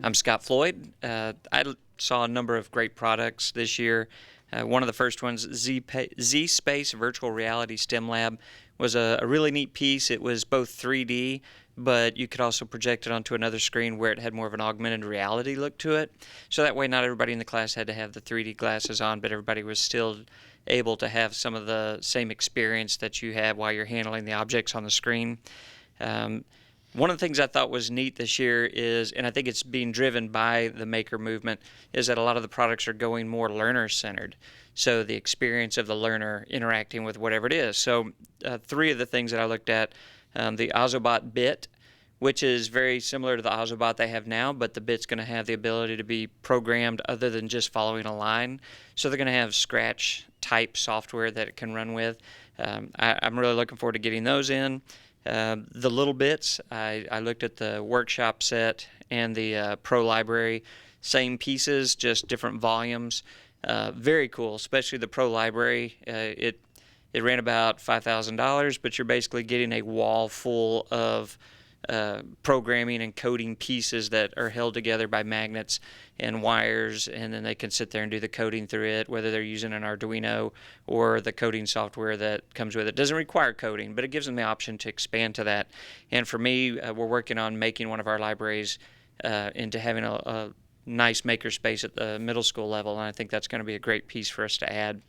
I'm Scott Floyd. Saw a number of great products this year. One of the first ones, Z-Space Virtual Reality STEM Lab, was a really neat piece. It was both 3D, but you could also project it onto another screen where it had more of an augmented reality look to it. So that way not everybody in the class had to have the 3D glasses on, but everybody was still able to have some of the same experience that you have while you're handling the objects on the screen. One of the things I thought was neat this year is, and I think it's being driven by the maker movement, is that a lot of the products are going more learner-centered. So the experience of the learner interacting with whatever it is. So three of the things that I looked at, the Ozobot bit, which is very similar to the Ozobot they have now, but the bit's going to have the ability to be programmed other than just following a line. So they're going to have Scratch type software that it can run with. I'm really looking forward to getting those in. The little bits, I looked at the workshop set and the Pro Library, same pieces, just different volumes. Very cool, especially the Pro Library. It ran about $5,000, but you're basically getting a wall full of programming and coding pieces that are held together by magnets and wires, and then they can sit there and do the coding through it, whether they're using an Arduino or the coding software that comes with it. It doesn't require coding, but it gives them the option to expand to that. And for me, we're working on making one of our libraries into having a nice makerspace at the middle school level, and I think that's going to be a great piece for us to add.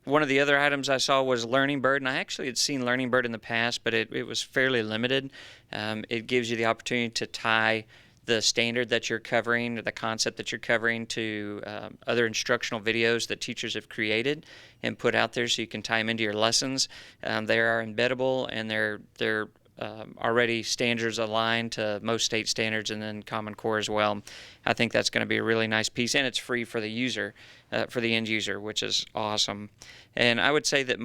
One of the other items I saw was Learning Bird, and I actually had seen Learning Bird in the past, but it was fairly limited. It gives you the opportunity to tie the standard that you're covering, or the concept that you're covering, to other instructional videos that teachers have created and put out there, so you can tie them into your lessons. They are embeddable, and they're already standards aligned to most state standards and then Common Core as well. I think that's going to be a really nice piece, and it's free for the user, for the end user, which is awesome. And I would say that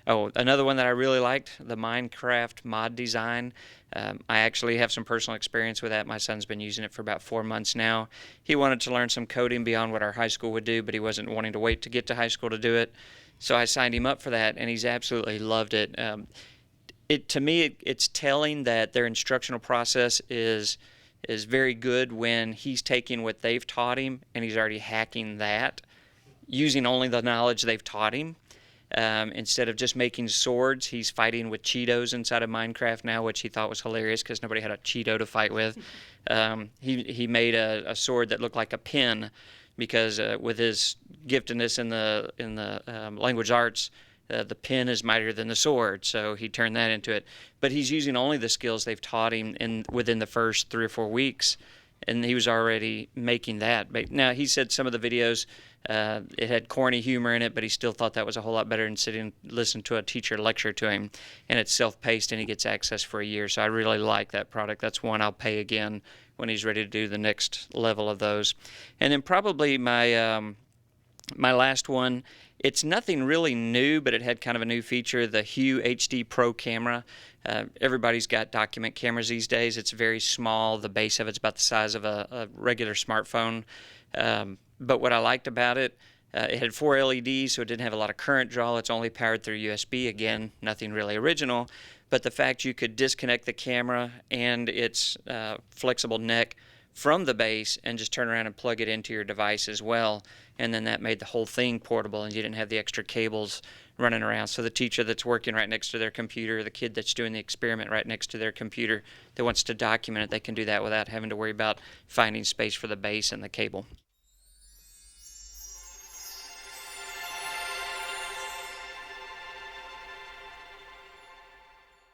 another one that I really liked, the Minecraft mod design. I actually have some personal experience with that. My son's been using it for about 4 months now. He wanted to learn some coding beyond what our high school would do, but he wasn't wanting to wait to get to high school to do it. So I signed him up for that, and he's absolutely loved it. To me, it's telling that their instructional process is very good when he's taking what they've taught him and he's already hacking that, using only the knowledge they've taught him. Instead of just making swords, he's fighting with Cheetos inside of Minecraft now, which he thought was hilarious because nobody had a Cheeto to fight with. He made a sword that looked like a pin, because with his giftedness in the language arts, the pen is mightier than the sword, so he turned that into it. But he's using only the skills they've taught him within the first 3 or 4 weeks, and he was already making that. But now, he said some of the videos, it had corny humor in it, but he still thought that was a whole lot better than sitting and listening to a teacher lecture to him. And it's self-paced, and he gets access for a year, so I really like that product. That's one I'll pay again when he's ready to do the next level of those. And then probably my last one, it's nothing really new, but it had kind of a new feature, the Hue HD Pro camera. Everybody's got document cameras these days. It's very small. The base of it's about the size of a regular smartphone. But what I liked about it, it had 4 LEDs, so it didn't have a lot of current draw. It's only powered through USB. Again, nothing really original. But the fact you could disconnect the camera and its flexible neck from the base and just turn around and plug it into your device as well, and then that made the whole thing portable, and you didn't have the extra cables running around. So the teacher that's working right next to their computer, the kid that's doing the experiment right next to their computer that wants to document it, they can do that without having to worry about finding space for the base and the cable.